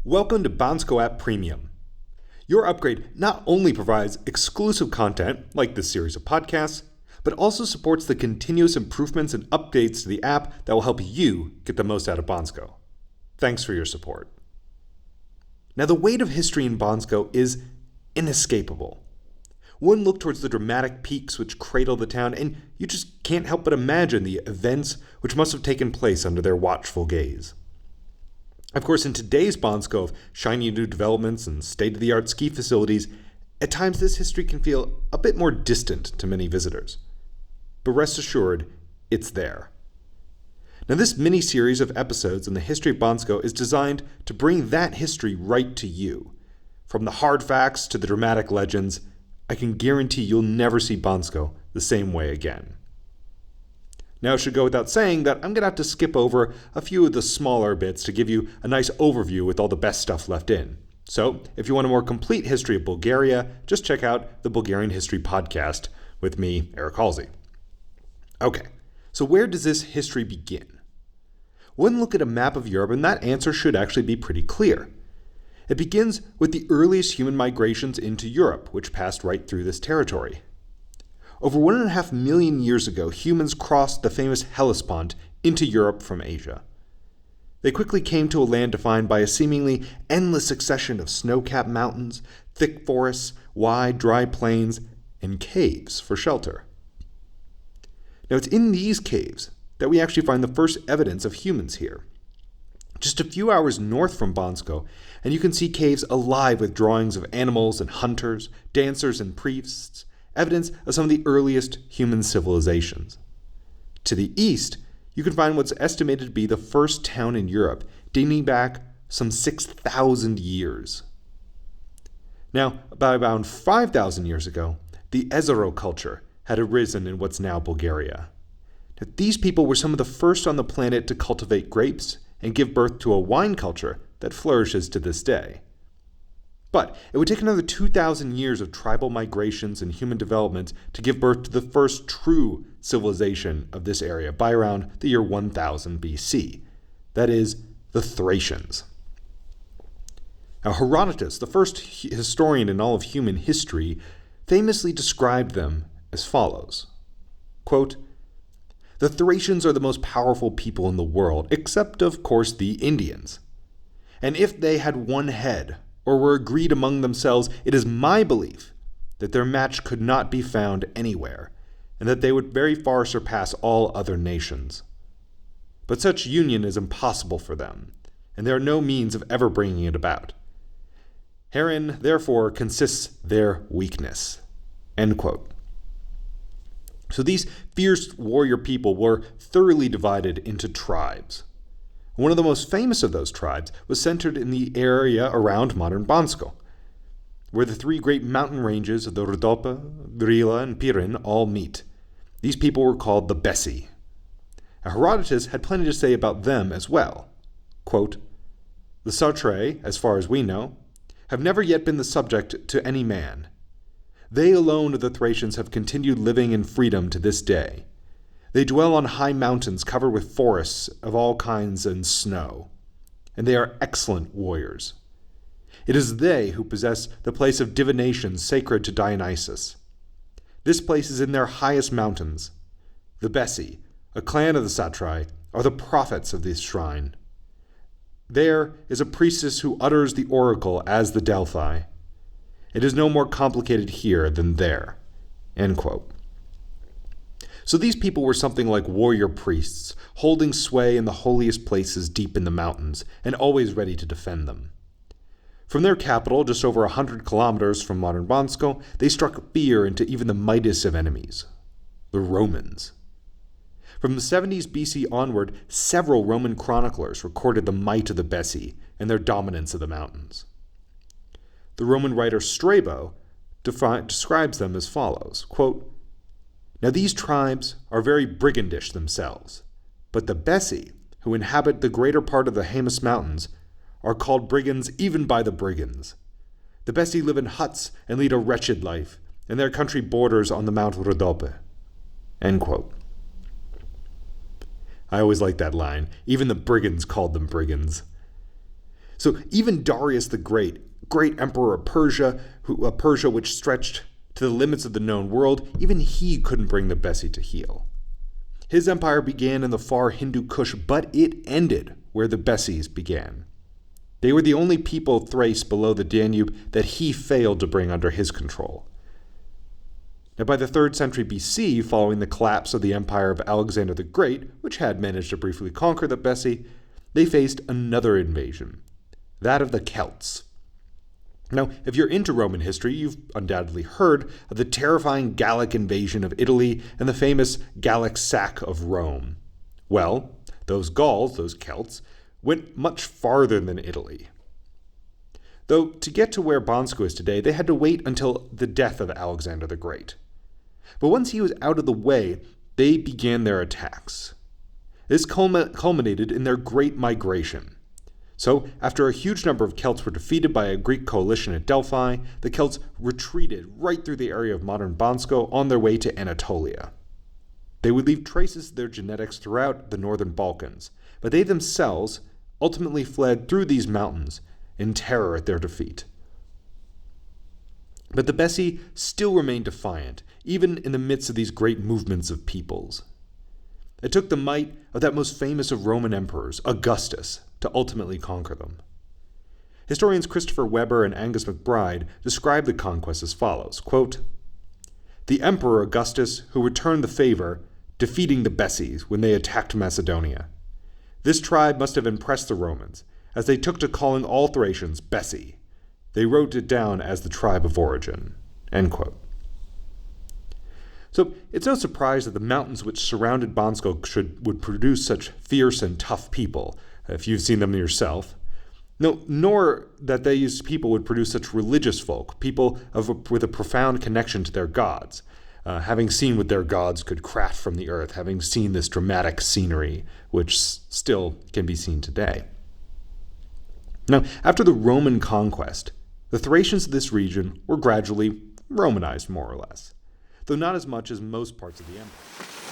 Welcome to Bansko App Premium. Your upgrade not only provides exclusive content, like this series of podcasts, but also supports the continuous improvements and updates to the app that will help you get the most out of Bansko. Thanks for your support. Now, the weight of history in Bansko is inescapable. One look towards the dramatic peaks which cradle the town, and you just can't help but imagine the events which must have taken place under their watchful gaze. Of course, in today's Bansko of shiny new developments and state-of-the-art ski facilities, at times this history can feel a bit more distant to many visitors. But rest assured, it's there. Now, this mini-series of episodes in the history of Bansko is designed to bring that history right to you. From the hard facts to the dramatic legends, I can guarantee you'll never see Bansko the same way again. Now, it should go without saying that I'm going to have to skip over a few of the smaller bits to give you a nice overview with all the best stuff left in. So, if you want a more complete history of Bulgaria, just check out the Bulgarian History Podcast with me, Eric Halsey. Okay, so where does this history begin? One look at a map of Europe and that answer should actually be pretty clear. It begins with the earliest human migrations into Europe, which passed right through this territory. Over 1.5 million years ago, humans crossed the famous Hellespont into Europe from Asia. They quickly came to a land defined by a seemingly endless succession of snow-capped mountains, thick forests, wide, dry plains, and caves for shelter. Now, it's in these caves that we actually find the first evidence of humans here. Just a few hours north from Bansko, and you can see caves alive with drawings of animals and hunters, dancers and priests, evidence of some of the earliest human civilizations. To the east, you can find what's estimated to be the first town in Europe, dating back some 6,000 years. Now, by around 5,000 years ago, the Ezero culture had arisen in what's now Bulgaria. Now, these people were some of the first on the planet to cultivate grapes and give birth to a wine culture that flourishes to this day. But it would take another 2,000 years of tribal migrations and human development to give birth to the first true civilization of this area by around the year 1000 BC. That is, the Thracians. Now, Herodotus, the first historian in all of human history, famously described them as follows. Quote, "The Thracians are the most powerful people in the world, except, of course, the Indians. And if they had one head, or were agreed among themselves, it is my belief that their match could not be found anywhere, and that they would very far surpass all other nations. But such union is impossible for them, and there are no means of ever bringing it about. Herein, therefore, consists their weakness." End quote. So these fierce warrior people were thoroughly divided into tribes. One of the most famous of those tribes was centered in the area around modern Bansko, where the three great mountain ranges of the Rhodope, Vrila, and Pirin all meet. These people were called the Bessi. Herodotus had plenty to say about them as well. Quote, "The Satrae, as far as we know, have never yet been the subject to any man. They alone of the Thracians have continued living in freedom to this day. They dwell on high mountains covered with forests of all kinds and snow, and they are excellent warriors. It is they who possess the place of divination sacred to Dionysus. This place is in their highest mountains. The Bessi, a clan of the Satrae, are the prophets of this shrine. There is a priestess who utters the oracle as the Delphi. It is no more complicated here than there." End quote. So these people were something like warrior priests, holding sway in the holiest places deep in the mountains, and always ready to defend them. From their capital, just over 100 kilometers from modern Bansko, they struck fear into even the mightiest of enemies, the Romans. From the 70s BC onward, several Roman chroniclers recorded the might of the Bessi and their dominance of the mountains. The Roman writer Strabo describes them as follows, quote, "Now these tribes are very brigandish themselves, but the Bessi, who inhabit the greater part of the Haemus Mountains, are called brigands even by the brigands. The Bessi live in huts and lead a wretched life, and their country borders on the Mount Rhodope." End quote. I always like that line. Even the brigands called them brigands. So even Darius the Great, great emperor of Persia, Persia which stretched to the limits of the known world, even he couldn't bring the Bessi to heel. His empire began in the far Hindu Kush, but it ended where the Bessis began. They were the only people of Thrace below the Danube that he failed to bring under his control. Now, by the 3rd century BC, following the collapse of the empire of Alexander the Great, which had managed to briefly conquer the Bessi, they faced another invasion, that of the Celts. Now, if you're into Roman history, you've undoubtedly heard of the terrifying Gallic invasion of Italy and the famous Gallic sack of Rome. Well, those Gauls, those Celts, went much farther than Italy. Though, to get to where Bansko is today, they had to wait until the death of Alexander the Great. But once he was out of the way, they began their attacks. This culminated in their Great Migration. So, after a huge number of Celts were defeated by a Greek coalition at Delphi, the Celts retreated right through the area of modern Bansko on their way to Anatolia. They would leave traces of their genetics throughout the northern Balkans, but they themselves ultimately fled through these mountains in terror at their defeat. But the Bessi still remained defiant, even in the midst of these great movements of peoples. It took the might of that most famous of Roman emperors, Augustus, to ultimately conquer them. Historians Christopher Weber and Angus MacBride describe the conquest as follows, quote, "The Emperor Augustus, who returned the favor, defeating the Bessis when they attacked Macedonia. This tribe must have impressed the Romans, as they took to calling all Thracians Bessi. They wrote it down as the tribe of origin." End quote. So it's no surprise that the mountains which surrounded Bansko would produce such fierce and tough people, if you've seen them yourself. No, nor that these people would produce such religious folk, people with a profound connection to their gods, having seen what their gods could craft from the earth, having seen this dramatic scenery, which still can be seen today. Now, after the Roman conquest, the Thracians of this region were gradually Romanized, more or less, though not as much as most parts of the empire.